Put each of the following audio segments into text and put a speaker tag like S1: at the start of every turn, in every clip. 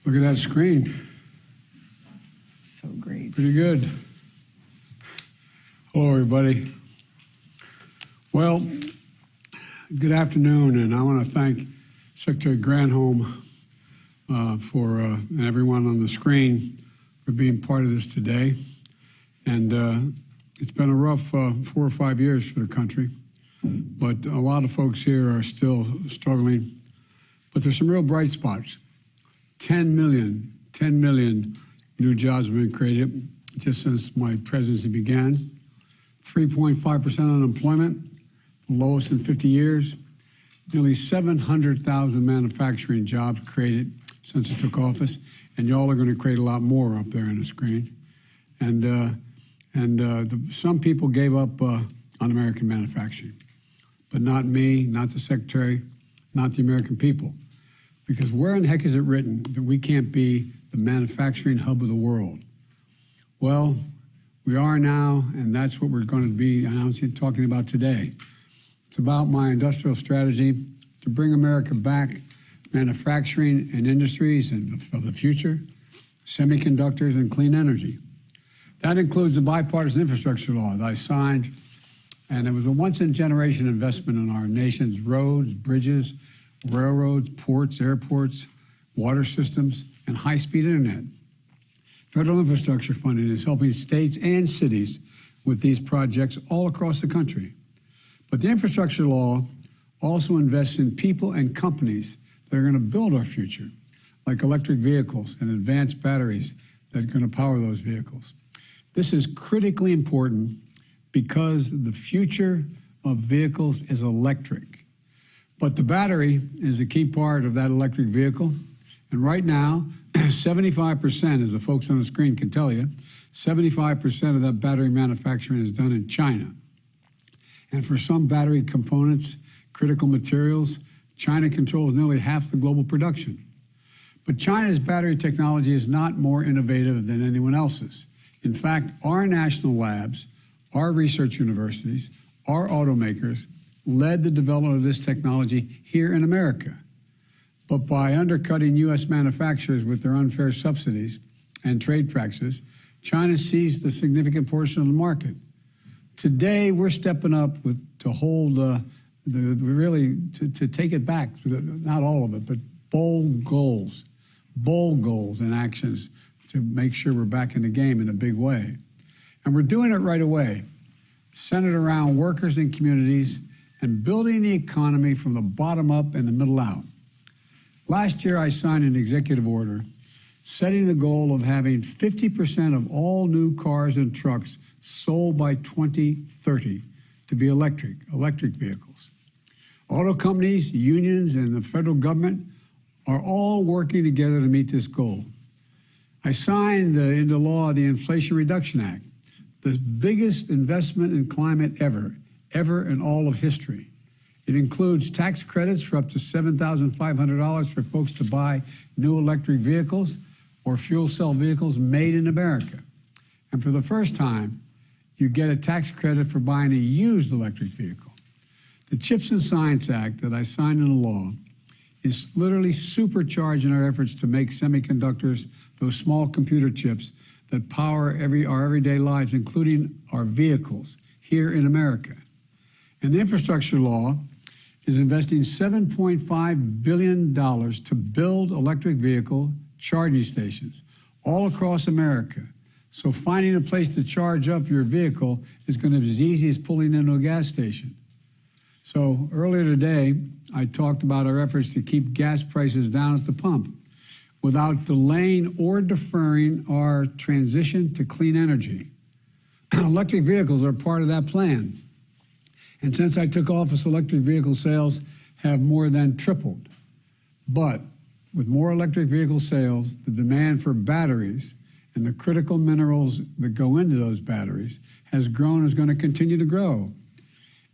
S1: Look at that screen.
S2: So great.
S1: Pretty good. Hello, everybody. Well, good afternoon, and I want to thank Secretary Granholm and everyone on the screen for being part of this today. And it's been a rough 4 or 5 years for the country, but a lot of folks here are still struggling. But there's some real bright spots. 10 million new jobs have been created just since my presidency began. 3.5% unemployment, the lowest in 50 years. Nearly 700,000 manufacturing jobs created since I took office, and y'all are going to create a lot more up there on the screen. Some people gave up on American manufacturing, but not me, not the Secretary, not the American people. Because where in the heck is it written that we can't be the manufacturing hub of the world? Well, we are now, and that's what we're going to be talking about today. It's about my industrial strategy to bring America back, manufacturing and industries of the future, semiconductors and clean energy. That includes the bipartisan infrastructure law that I signed, and it was a once-in-a-generation investment in our nation's roads, bridges, railroads, ports, airports, water systems, and high-speed internet. Federal infrastructure funding is helping states and cities with these projects all across the country. But the infrastructure law also invests in people and companies that are going to build our future, like electric vehicles and advanced batteries that are going to power those vehicles. This is critically important because the future of vehicles is electric. But the battery is a key part of that electric vehicle. And right now, 75%, as the folks on the screen can tell you, 75% of that battery manufacturing is done in China. And for some battery components, critical materials, China controls nearly half the global production. But China's battery technology is not more innovative than anyone else's. In fact, our national labs, our research universities, our automakers led the development of this technology here in America. But by undercutting U.S. manufacturers with their unfair subsidies and trade practices, China seized a significant portion of the market. Today, we're stepping up to hold to take it back, not all of it, but bold goals and actions to make sure we're back in the game in a big way. And we're doing it right away, centered around workers and communities and building the economy from the bottom up and the middle out. Last year, I signed an executive order setting the goal of having 50% of all new cars and trucks sold by 2030 to be electric vehicles. Auto companies, unions, and the federal government are all working together to meet this goal. I signed into law the Inflation Reduction Act, the biggest investment in climate ever in all of history. It includes tax credits for up to $7,500 for folks to buy new electric vehicles or fuel cell vehicles made in America. And for the first time, you get a tax credit for buying a used electric vehicle. The Chips and Science Act that I signed into law is literally supercharging our efforts to make semiconductors, those small computer chips that power our everyday lives, including our vehicles here in America. And the infrastructure law is investing $7.5 billion to build electric vehicle charging stations all across America. So finding a place to charge up your vehicle is going to be as easy as pulling into a gas station. So earlier today, I talked about our efforts to keep gas prices down at the pump without delaying or deferring our transition to clean energy. Electric vehicles are part of that plan. And since I took office, electric vehicle sales have more than tripled. But with more electric vehicle sales, the demand for batteries and the critical minerals that go into those batteries has grown and is going to continue to grow.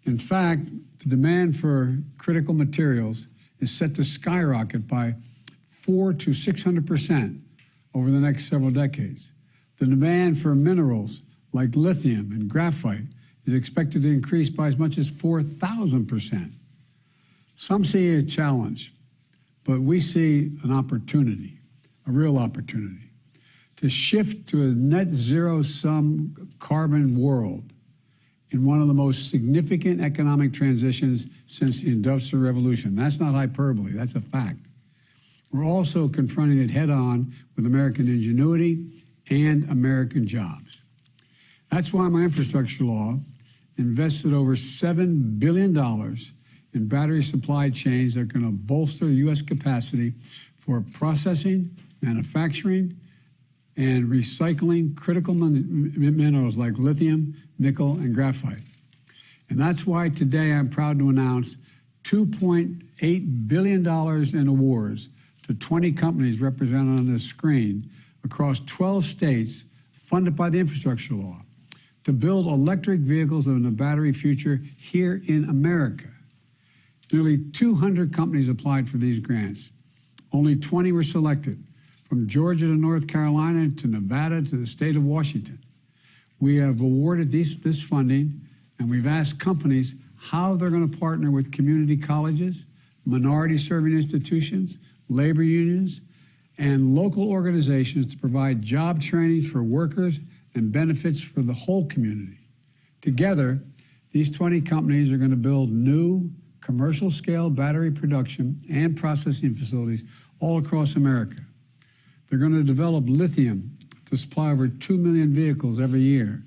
S1: In fact, the demand for critical materials is set to skyrocket by 400% to 600% over the next several decades. The demand for minerals like lithium and graphite is expected to increase by as much as 4,000%. Some see a challenge, but we see an opportunity a real opportunity, to shift to a net zero sum carbon world in one of the most significant economic transitions since the Industrial Revolution. That's not hyperbole, that's a fact. We're also confronting it head on with American ingenuity and American jobs. That's why my infrastructure law invested over $7 billion in battery supply chains that are going to bolster U.S. capacity for processing, manufacturing, and recycling critical minerals like lithium, nickel, and graphite. And that's why today I'm proud to announce $2.8 billion in awards to 20 companies represented on this screen across 12 states funded by the infrastructure law to build electric vehicles in a battery future here in America. Nearly 200 companies applied for these grants. Only 20 were selected, from Georgia to North Carolina to Nevada to the state of Washington. We have awarded this funding, and we've asked companies how they're going to partner with community colleges, minority-serving institutions, labor unions, and local organizations to provide job trainings for workers and benefits for the whole community. Together, these 20 companies are going to build new commercial-scale battery production and processing facilities all across America. They're going to develop lithium to supply over 2 million vehicles every year.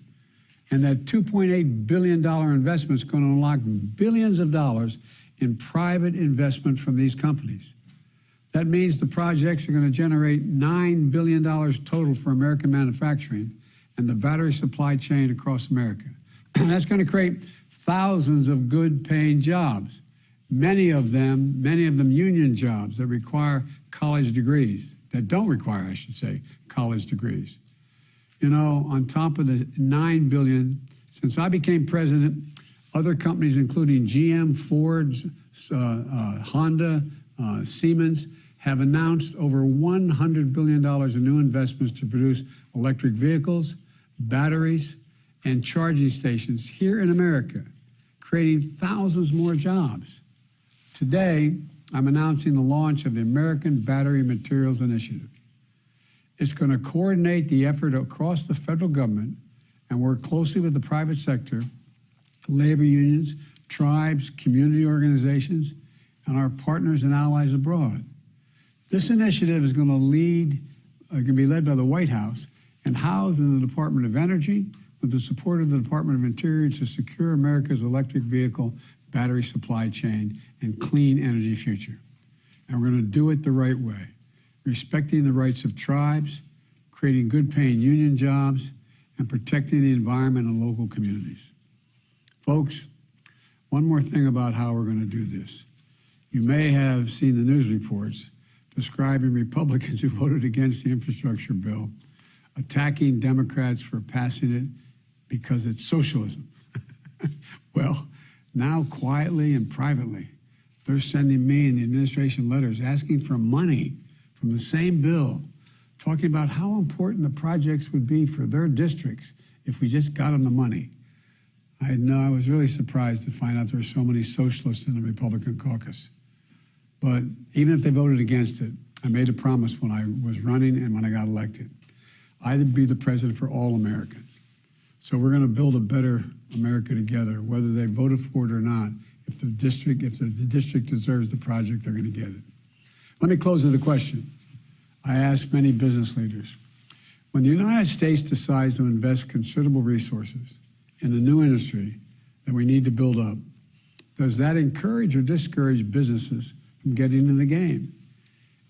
S1: And that $2.8 billion investment is going to unlock billions of dollars in private investment from these companies. That means the projects are going to generate $9 billion total for American manufacturing and the battery supply chain across America. And that's going to create thousands of good-paying jobs, many of them union jobs that require college degrees, that don't require, I should say, college degrees. You know, on top of the $9 billion, since I became president, other companies, including GM, Ford, Honda, Siemens, have announced over $100 billion in new investments to produce electric vehicles, batteries, and charging stations here in America, creating thousands more jobs. Today, I'm announcing the launch of the American Battery Materials Initiative. It's going to coordinate the effort across the federal government and work closely with the private sector, labor unions, tribes, community organizations, and our partners and allies abroad. This initiative is going to be led by the White House and housed in the Department of Energy with the support of the Department of Interior to secure America's electric vehicle battery supply chain and clean energy future. And we're going to do it the right way, respecting the rights of tribes, creating good-paying union jobs, and protecting the environment and local communities. Folks, one more thing about how we're going to do this. You may have seen the news reports describing Republicans who voted against the infrastructure bill, attacking Democrats for passing it because it's socialism. Well, now quietly and privately, they're sending me and the administration letters asking for money from the same bill, talking about how important the projects would be for their districts if we just got them the money. I was really surprised to find out there were so many socialists in the Republican caucus. But even if they voted against it, I made a promise when I was running and when I got elected. I'd be the president for all Americans. So we're going to build a better America together, whether they voted for it or not. If the district deserves the project, they're going to get it. Let me close with a question. I ask many business leaders, when the United States decides to invest considerable resources in a new industry that we need to build up, does that encourage or discourage businesses from getting in the game?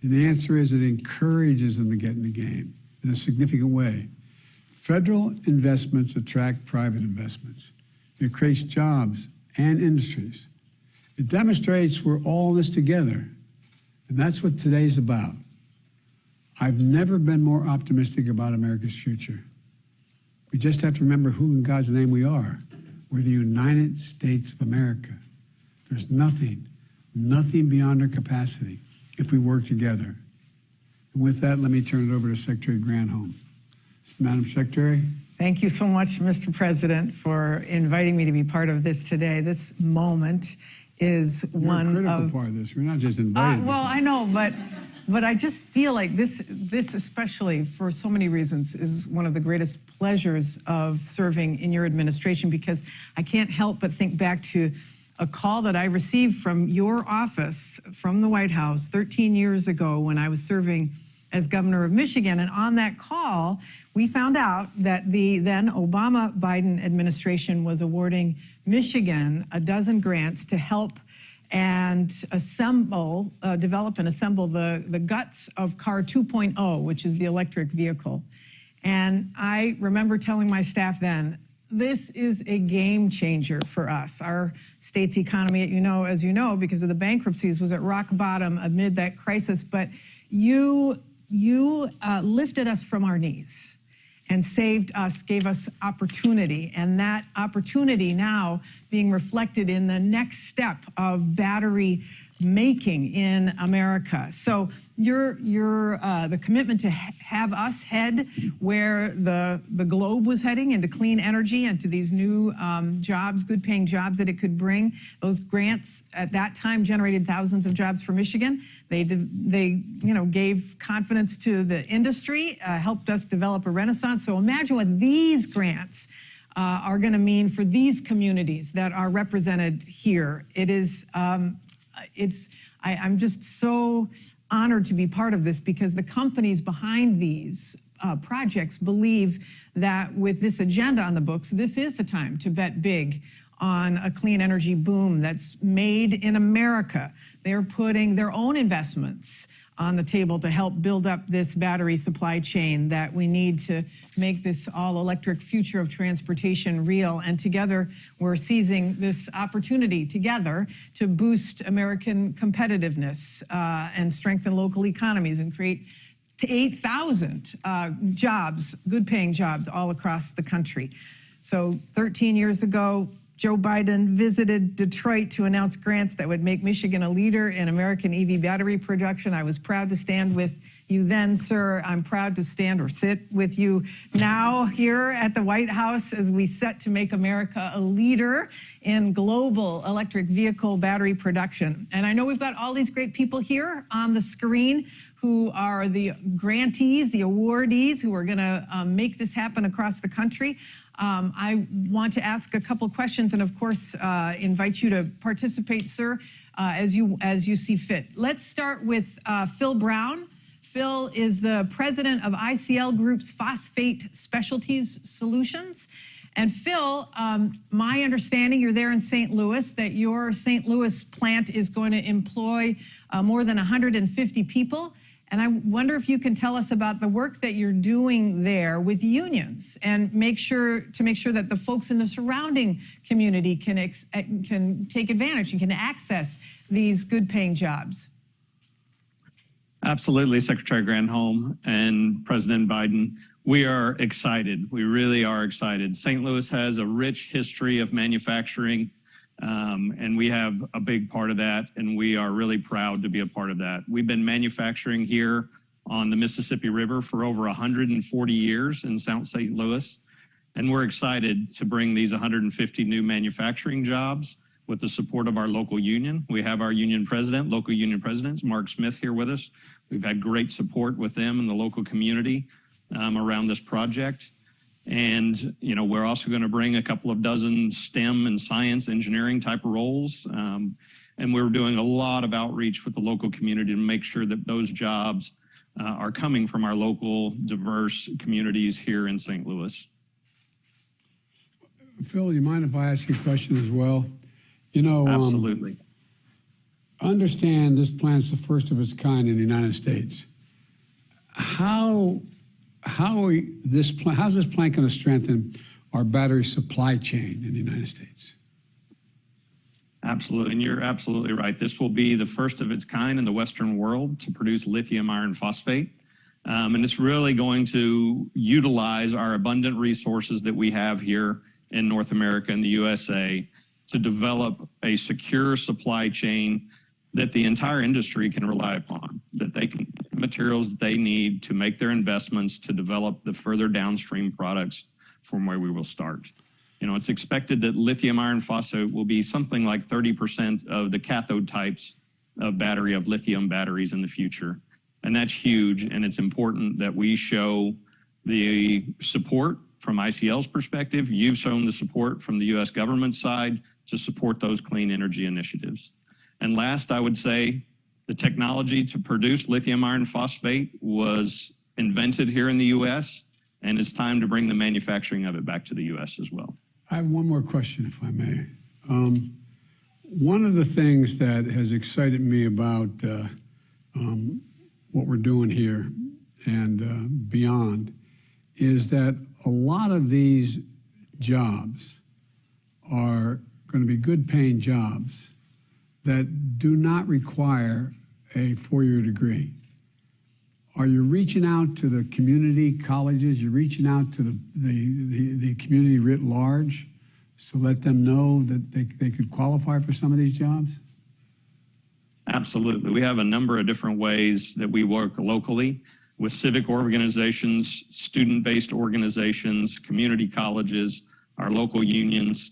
S1: And the answer is it encourages them to get in the game in a significant way. Federal investments attract private investments. It creates jobs and industries. It demonstrates we're all in this together, and that's what today's about. I've never been more optimistic about America's future. We just have to remember who in God's name we are. We're the United States of America. There's nothing beyond our capacity if we work together. And with that, let me turn it over to Secretary Granholm. Madam Secretary.
S2: Thank you so much, Mr. President, for inviting me to be part of this today. This moment is one of...
S1: You're a critical part of this. We're not just invited.
S2: Well, I know, but But I just feel like this especially for so many reasons is one of the greatest pleasures of serving in your administration, because I can't help but think back to a call that I received from your office, from the White House 13 years ago when I was serving as governor of Michigan. And on that call, we found out that the then Obama-Biden administration was awarding Michigan a dozen grants to help and develop and assemble the guts of Car 2.0, which is the electric vehicle. And I remember telling my staff then, this is a game changer for us. Our state's economy, as you know, because of the bankruptcies, was at rock bottom amid that crisis. But you lifted us from our knees and saved us, gave us opportunity. And that opportunity now being reflected in the next step of battery making in America. So the commitment to have us head where the globe was heading, into clean energy and to these new jobs, good paying jobs that it could bring. Those grants at that time generated thousands of jobs for Michigan. They gave confidence to the industry, helped us develop a renaissance. So imagine what these grants are going to mean for these communities that are represented here. I'm just so honored to be part of this, because the companies behind these projects believe that with this agenda on the books, this is the time to bet big on a clean energy boom that's made in America. They're putting their own investments on the table to help build up this battery supply chain that we need to make this all-electric future of transportation real. And together, we're seizing this opportunity together to boost American competitiveness and strengthen local economies and create 8,000 jobs, good-paying jobs all across the country. So 13 years ago, Joe Biden visited Detroit to announce grants that would make Michigan a leader in American EV battery production. I was proud to stand with you then, sir. I'm proud to stand or sit with you now here at the White House as we set to make America a leader in global electric vehicle battery production. And I know we've got all these great people here on the screen who are the grantees, the awardees, who are going to make this happen across the country. I want to ask a couple questions and, of course, invite you to participate, sir, as you see fit. Let's start with Phil Brown. Phil is the president of ICL Group's Phosphate Specialties Solutions. And Phil, my understanding, you're there in St. Louis, that your St. Louis plant is going to employ more than 150 people. And I wonder if you can tell us about the work that you're doing there with unions and make sure that the folks in the surrounding community can take advantage and can access these good-paying jobs.
S3: Absolutely, Secretary Granholm and President Biden. We are excited. We really are excited. St. Louis has a rich history of manufacturing, and we have a big part of that, and we are really proud to be a part of that. We've been manufacturing here on the Mississippi River for over 140 years in South St. Louis, and we're excited to bring these 150 new manufacturing jobs with the support of our local union. We have our union president, local union presidents, Mark Smith, here with us. We've had great support with them and the local community around this project. And, we're also going to bring a couple of dozen STEM and science engineering type of roles. And we're doing a lot of outreach with the local community to make sure that those jobs are coming from our local diverse communities here in St. Louis.
S1: Phil, you mind if I ask you a question as well?
S3: Absolutely.
S1: Understand this plant's the first of its kind in the United States. How's this plant going to strengthen our battery supply chain in the United States?
S3: Absolutely, and you're absolutely right. This will be the first of its kind in the Western world to produce lithium iron phosphate. And it's really going to utilize our abundant resources that we have here in North America and the USA to develop a secure supply chain that the entire industry can rely upon, that they can get the materials that they need to make their investments to develop the further downstream products from where we will start. It's expected that lithium iron phosphate will be something like 30% of the cathode types of lithium batteries in the future. And that's huge. And it's important that we show the support from ICL's perspective. You've shown the support from the U.S. government side to support those clean energy initiatives. And last, I would say the technology to produce lithium iron phosphate was invented here in the U.S., and it's time to bring the manufacturing of it back to the U.S. as well.
S1: I have one more question, if I may. One of the things that has excited me about what we're doing here and beyond is that a lot of these jobs are going to be good paying jobs that do not require a four-year degree. Are you reaching out to the community colleges? You're reaching out to the community writ large to let them know that they could qualify for some of these jobs?
S3: Absolutely. We have a number of different ways that we work locally with civic organizations, student-based organizations, community colleges, our local unions,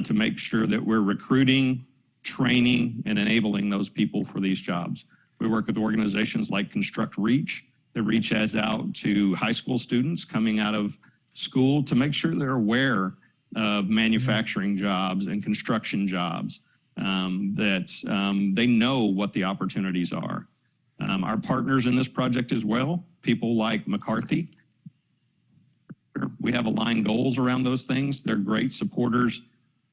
S3: to make sure that we're recruiting, training, and enabling those people for these jobs. We work with organizations like Construct Reach that reaches out to high school students coming out of school to make sure they're aware of manufacturing jobs and construction jobs, that they know what the opportunities are. Our partners in this project as well, people like McCarthy, we have aligned goals around those things. They're great supporters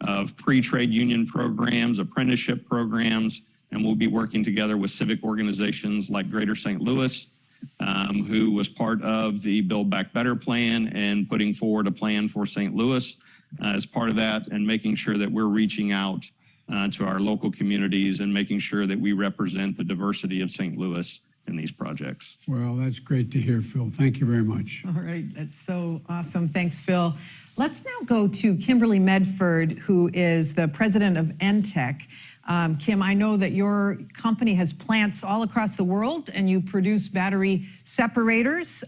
S3: of pre-trade union programs, apprenticeship programs, and we'll be working together with civic organizations like Greater St. Louis, who was part of the Build Back Better plan and putting forward a plan for St. Louis as part of that, and making sure that we're reaching out to our local communities and making sure that we represent the diversity of St. Louis in these projects.
S1: Well, that's great to hear, Phil. Thank you very much.
S2: All right, that's so awesome. Thanks, Phil. Let's now go to Kimberly Medford, who is the president of Entech. Kim, I know that your company has plants all across the world and you produce battery separators.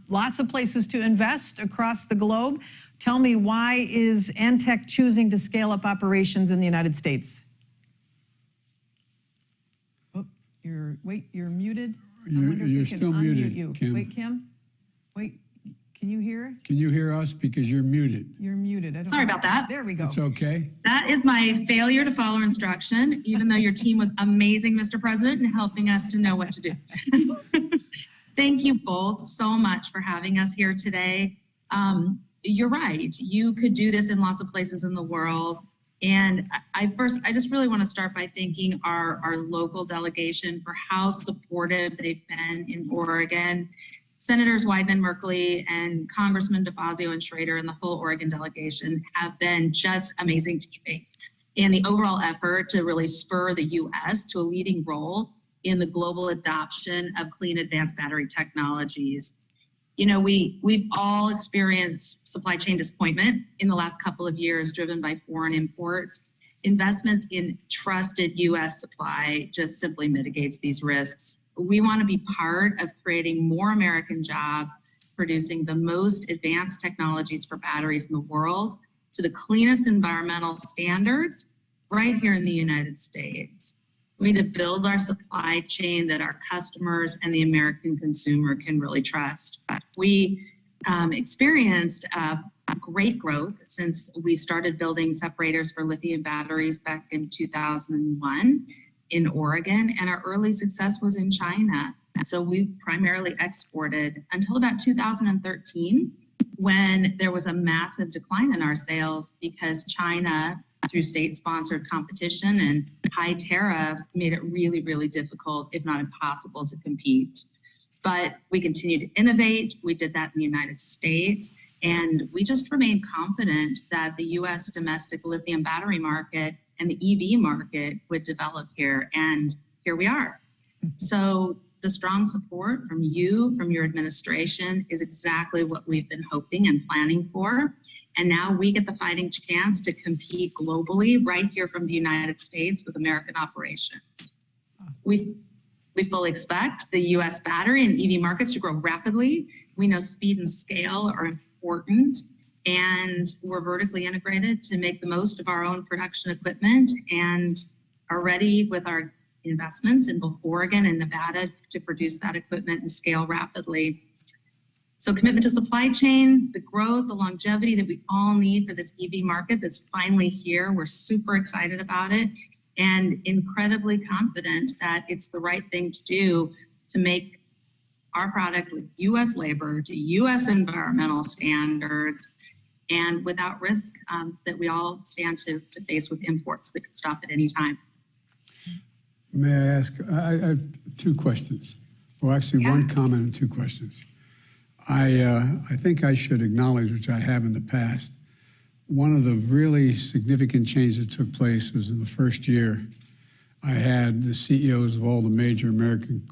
S2: Lots of places to invest across the globe. Tell me, why is Entech choosing to scale up operations in the United States? Oh, you're muted.
S1: You're still muted,
S2: you.
S1: Kim.
S2: Wait, Kim. Wait, can you hear?
S1: Can you hear us? Because you're muted.
S2: You're muted.
S4: Sorry about that.
S2: There we go.
S1: It's okay.
S4: That is my failure to follow instruction, even though your team was amazing, Mr. President, in helping us to know what to do. Thank you both so much for having us here today. You're right. You could do this in lots of places in the world. And I just really want to start by thanking our local delegation for how supportive they've been in Oregon. Senators Wyden and Merkley and Congressman DeFazio and Schrader and the whole Oregon delegation have been just amazing teammates in the overall effort to really spur the U.S. to a leading role in the global adoption of clean advanced battery technologies. You know, we've all experienced supply chain disappointment in the last couple of years driven by foreign imports. Investments in trusted U.S. supply just simply mitigates these risks. We want to be part of creating more American jobs, producing the most advanced technologies for batteries in the world to the cleanest environmental standards right here in the United States. We need to build our supply chain that our customers and the American consumer can really trust. We experienced great growth since we started building separators for lithium batteries back in 2001 in Oregon, and our early success was in China. So we primarily exported until about 2013, when there was a massive decline in our sales because China, through state-sponsored competition and high tariffs, made it really, really difficult, if not impossible, to compete. But we continued to innovate. We did that in the United States, and we just remained confident that the U.S. domestic lithium battery market and the EV market would develop here, and here we are. So the strong support from you, from your administration, is exactly what we've been hoping and planning for. And now we get the fighting chance to compete globally right here from the United States with American operations. We fully expect the U.S. battery and EV markets to grow rapidly. We know speed and scale are important, and we're vertically integrated to make the most of our own production equipment and are ready with our investments in both Oregon and Nevada to produce that equipment and scale rapidly. So commitment to supply chain, the growth, the longevity that we all need for this EV market that's finally here. We're super excited about it and incredibly confident that it's the right thing to do to make our product with US labor to US environmental standards and without risk that we all stand to face with imports that could stop at any time.
S1: May I ask, I have two questions. Well, actually, one comment and two questions. I think I should acknowledge, which I have in the past, one of the really significant changes that took place was in the first year. I had the CEOs of all the major American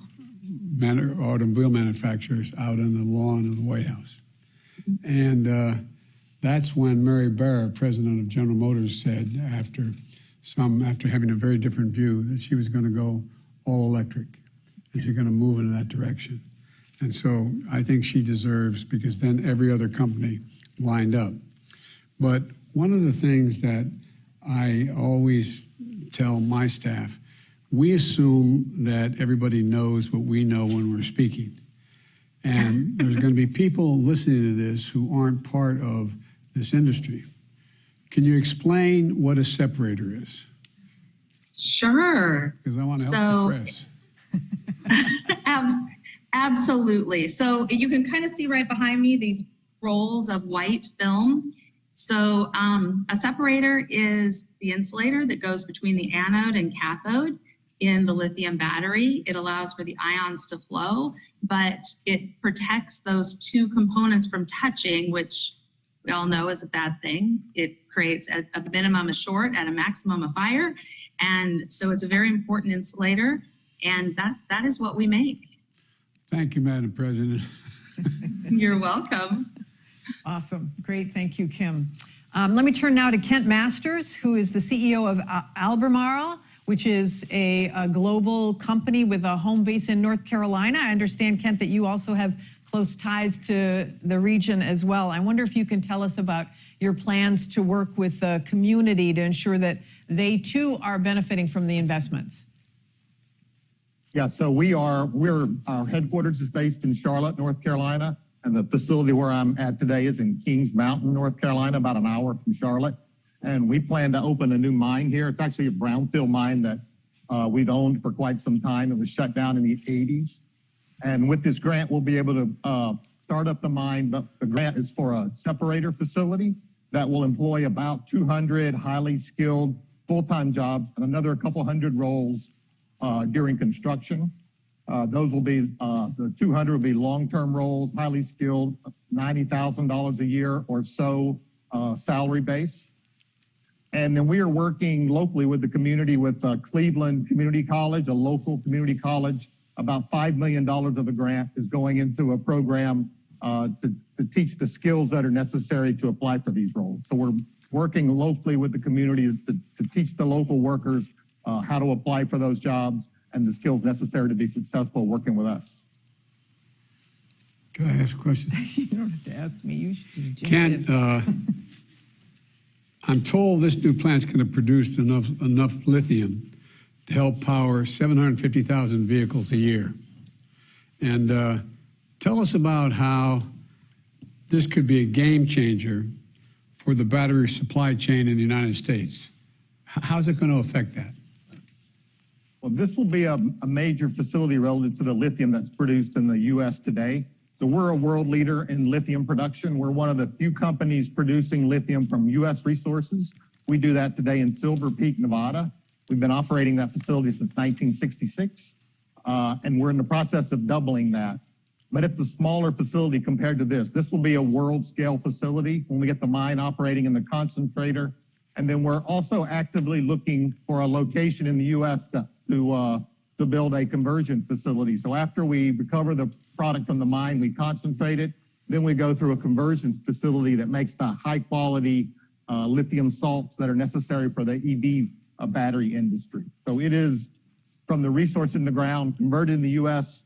S1: automobile manufacturers out on the lawn of the White House. And that's when Mary Barra, president of General Motors, said after having a very different view that she was going to go all electric and she's going to move in that direction. And so I think she deserves, because then every other company lined up. But one of the things that I always tell my staff, we assume that everybody knows what we know when we're speaking. And there's going to be people listening to this who aren't part of this industry. Can you explain what a separator is?
S4: Sure.
S1: Because I want to help the press.
S4: Absolutely. So you can kind of see right behind me these rolls of white film. So a separator is the insulator that goes between the anode and cathode in the lithium battery. It allows for the ions to flow, but it protects those two components from touching, which we all know is a bad thing. It creates a minimum a short and a maximum a fire. And so it's a very important insulator, and that is what we make.
S1: Thank you, Madam President.
S4: You're welcome.
S2: Awesome. Great. Thank you, Kim. Let me turn now to Kent Masters, who is the CEO of Albemarle, which is a global company with a home base in North Carolina. I understand, Kent, that you also have close ties to the region as well. I wonder if you can tell us about your plans to work with the community to ensure that they too are benefiting from the investments.
S5: Yeah, so our headquarters is based in Charlotte, North Carolina, and the facility where I'm at today is in Kings Mountain, North Carolina, about an hour from Charlotte. And we plan to open a new mine here. It's actually a brownfield mine that we've owned for quite some time. It was shut down in the 80s. And with this grant, we'll be able to start up the mine, but the grant is for a separator facility that will employ about 200 highly skilled full-time jobs and another couple hundred roles during construction. Those will be, the 200 will be long-term roles, highly skilled, $90,000 a year or so salary base. And then we are working locally with the community with Cleveland Community College, a local community college. About $5 million of the grant is going into a program to teach the skills that are necessary to apply for these roles. So we're working locally with the community to teach the local workers how to apply for those jobs and the skills necessary to be successful working with us.
S1: Can I ask a question?
S2: You don't have to ask me. You should just
S1: Kent, I'm told this new plant's going to produce enough lithium to help power 750,000 vehicles a year. And tell us about how this could be a game changer for the battery supply chain in the United States. How's it going to affect that?
S5: Well, this will be a major facility relative to the lithium that's produced in the U.S. today. So we're a world leader in lithium production. We're one of the few companies producing lithium from U.S. resources. We do that today in Silver Peak, Nevada. We've been operating that facility since 1966, and we're in the process of doubling that. But it's a smaller facility compared to this. This will be a world-scale facility when we get the mine operating in the concentrator. And then we're also actively looking for a location in the U.S. to build a conversion facility. So after we recover the product from the mine, we concentrate it, then we go through a conversion facility that makes the high-quality lithium salts that are necessary for the EV battery industry. So it is from the resource in the ground, converted in the U.S.,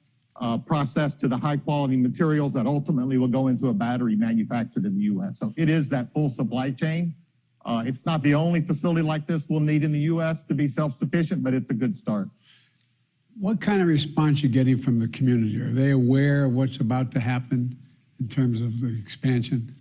S5: processed to the high-quality materials that ultimately will go into a battery manufactured in the U.S. So it is that full supply chain. It's not the only facility like this we'll need in the U.S. to be self-sufficient, but it's a good start.
S1: What kind of response you getting from the community? Are they aware of what's about to happen in terms of the expansion?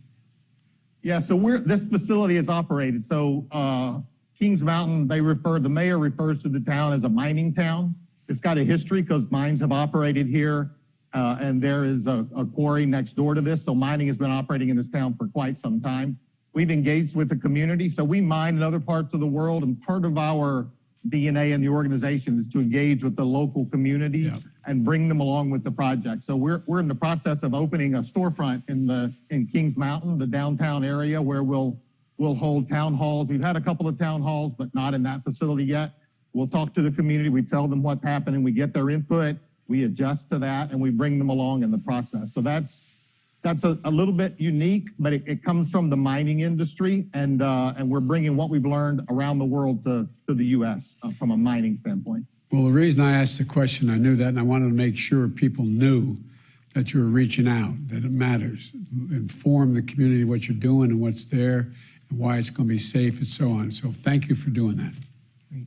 S5: Yeah, so this facility is operated. So Kings Mountain, the mayor refers to the town as a mining town. It's got a history because mines have operated here, and there is a quarry next door to this. So mining has been operating in this town for quite some time. We've engaged with the community. So we mine in other parts of the world, and part of our DNA in the organization is to engage with the local community and bring them along with the project. So we're in the process of opening a storefront in Kings Mountain, the downtown area, where we'll hold town halls. We've had a couple of town halls, but not in that facility yet. We'll talk to the community. We tell them what's happening. We get their input. We adjust to that, and we bring them along in the process. So that's a little bit unique, but it comes from the mining industry, and we're bringing what we've learned around the world to the U.S. From a mining standpoint.
S1: Well, the reason I asked the question, I knew that, and I wanted to make sure people knew that you were reaching out, that it matters. Inform the community what you're doing and what's there and why it's going to be safe and so on. So thank you for doing that.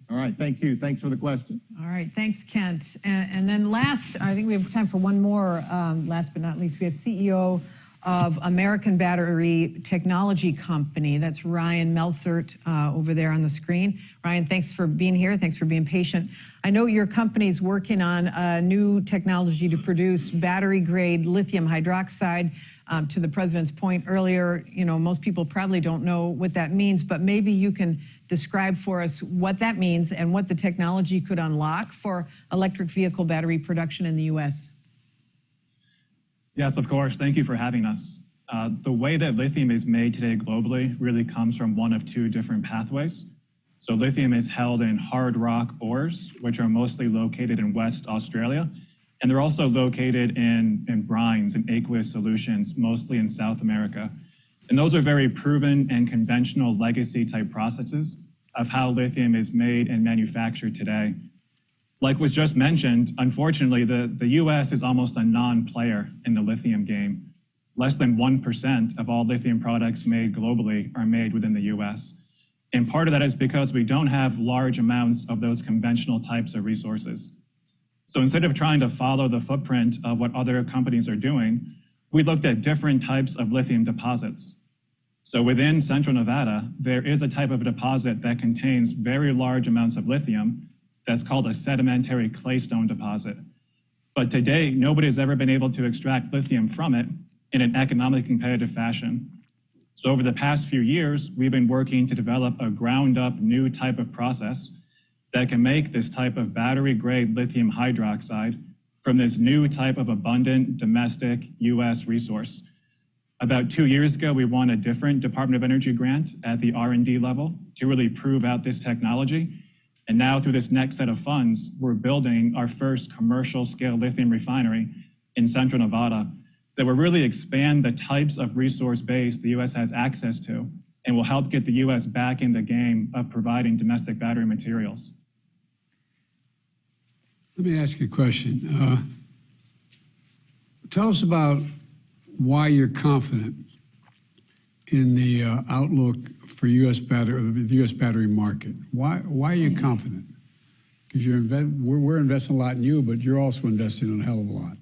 S5: All right, thank you. Thanks for the question.
S2: All right, thanks, Kent. And then last, I think we have time for one more, last but not least, we have CEO of American Battery Technology Company. That's Ryan Meltzert over there on the screen. Ryan, thanks for being here. Thanks for being patient. I know your company's working on a new technology to produce battery-grade lithium hydroxide. To the president's point earlier, most people probably don't know what that means, but maybe you can describe for us what that means and what the technology could unlock for electric vehicle battery production in the U.S.
S6: Yes, of course. Thank you for having us. The way that lithium is made today globally really comes from one of two different pathways. So lithium is held in hard rock ores, which are mostly located in West Australia. And they're also located in brines and aqueous solutions, mostly in South America. And those are very proven and conventional legacy type processes of how lithium is made and manufactured today. Like was just mentioned, unfortunately, the US is almost a non-player in the lithium game. Less than 1% of all lithium products made globally are made within the US. And part of that is because we don't have large amounts of those conventional types of resources. So instead of trying to follow the footprint of what other companies are doing, we looked at different types of lithium deposits. So within Central Nevada, there is a type of deposit that contains very large amounts of lithium that's called a sedimentary claystone deposit. But today, nobody has ever been able to extract lithium from it in an economically competitive fashion. So over the past few years, we've been working to develop a ground-up new type of process that can make this type of battery-grade lithium hydroxide from this new type of abundant domestic U.S. resource. About 2 years ago, we won a different Department of Energy grant at the R&D level to really prove out this technology. And now through this next set of funds, we're building our first commercial scale lithium refinery in Central Nevada that will really expand the types of resource base the U.S. has access to and will help get the U.S. back in the game of providing domestic battery materials.
S1: Let me ask you a question. Tell us about why you're confident in the outlook for U.S. battery, the U.S. battery market. Why are you confident? Because we're investing a lot in you, but you're also investing a hell of a lot.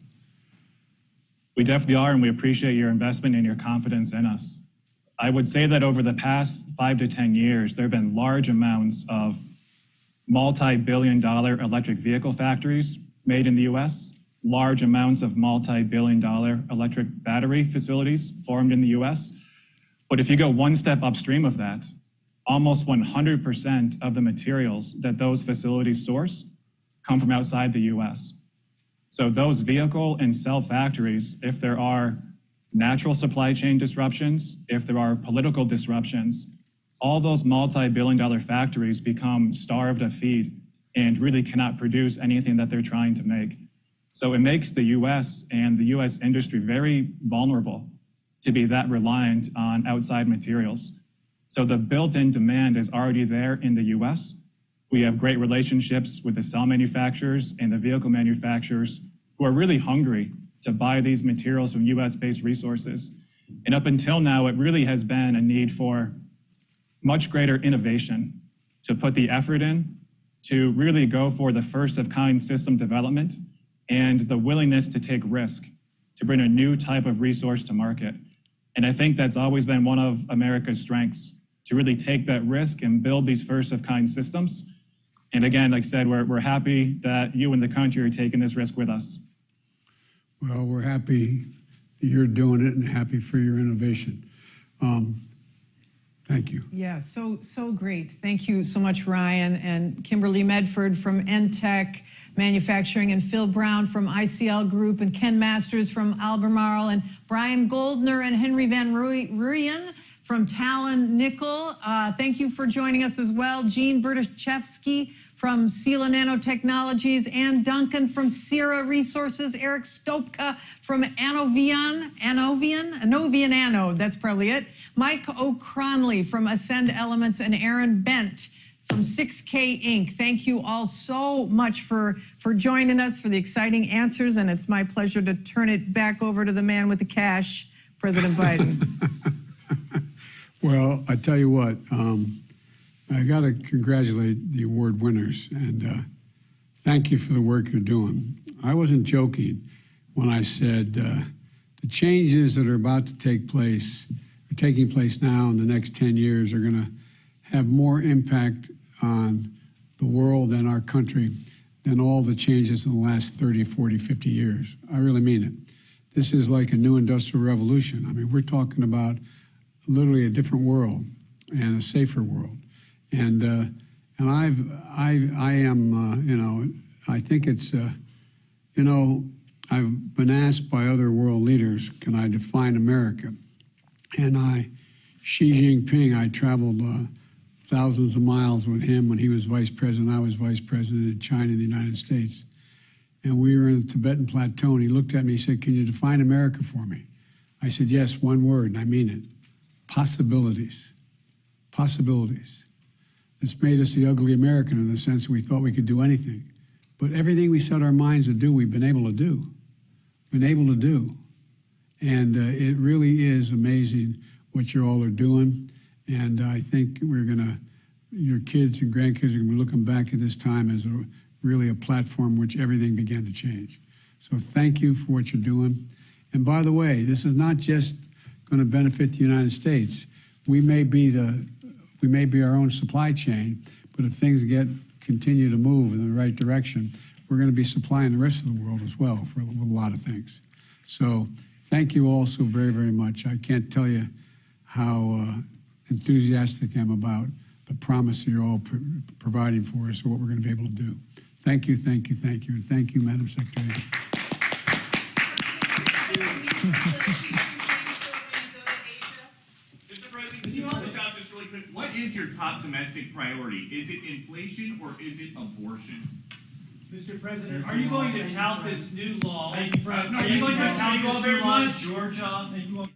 S6: We definitely are, and we appreciate your investment and your confidence in us. I would say that over the past 5 to 10 years, there have been large amounts of multi-billion-dollar electric vehicle factories made in the U.S., large amounts of multi-billion-dollar electric battery facilities formed in the U.S. But if you go one step upstream of that, almost 100% of the materials that those facilities source come from outside the U.S. So those vehicle and cell factories, if there are natural supply chain disruptions, if there are political disruptions, all those multi-billion-dollar factories become starved of feed and really cannot produce anything that they're trying to make. So it makes the U.S. and the U.S. industry very vulnerable to be that reliant on outside materials. So the built-in demand is already there in the U.S. We have great relationships with the cell manufacturers and the vehicle manufacturers who are really hungry to buy these materials from U.S.-based resources. And up until now, it really has been a need for much greater innovation to put the effort in to really go for the first of kind system development and the willingness to take risk to bring a new type of resource to market. And I think that's always been one of America's strengths, to really take that risk and build these first of kind systems. And again, like I said, we're happy that you and the country are taking this risk with us.
S1: Well, we're happy you're doing it and happy for your innovation. Thank you.
S2: Yeah, so great. Thank you so much, Ryan, and Kimberly Medford from Entech Manufacturing, and Phil Brown from ICL Group, and Ken Masters from Albemarle, and Brian Goldner and Henry Van Ruyen from Talon Nickel. Thank you for joining us as well. Gene Bertachevsky from Sila Nanotechnologies, Ann Duncan from Sierra Resources, Eric Stopka from Anovian Anode, that's probably it. Mike O'Cronley from Ascend Elements, and Aaron Bent from 6K Inc. Thank you all so much for joining us, for the exciting answers, and it's my pleasure to turn it back over to the man with the cash, President Biden.
S1: Well, I tell you what, I got to congratulate the award winners, and thank you for the work you're doing. I wasn't joking when I said the changes that are about to take place, are taking place now in the next 10 years, are going to have more impact on the world and our country than all the changes in the last 30, 40, 50 years. I really mean it. This is like a new industrial revolution. I mean, we're talking about literally a different world and a safer world. And I am, you know, I think it's, you know, I've been asked by other world leaders, can I define America? And Xi Jinping, I traveled thousands of miles with him when he was vice president. I was vice president in China and the United States. And we were in the Tibetan Plateau, and he looked at me, he said, can you define America for me? I said, yes, one word, and I mean it. Possibilities. Possibilities. It's made us the ugly American in the sense that we thought we could do anything. But everything we set our minds to do, we've been able to do. Been able to do. And it really is amazing what you all are doing. And I think your kids and grandkids are going to be looking back at this time as really a platform which everything began to change. So thank you for what you're doing. And by the way, this is not just going to benefit the United States. We may be our own supply chain, but if things continue to move in the right direction, we're going to be supplying the rest of the world as well for a lot of things. So thank you all so very, very much. I can't tell you how enthusiastic I am about the promise you're all providing for us, or what we're going to be able to do. Thank you, thank you, thank you, and thank you, Madam Secretary.
S7: Mr. President, can you help us out just really quick? What is your top domestic priority? Is it inflation or is it abortion?
S8: Mr. President, are you going to tout this new law?
S7: Thank you, President.
S8: Are you going to tout this new law in
S7: Georgia?
S8: Georgia?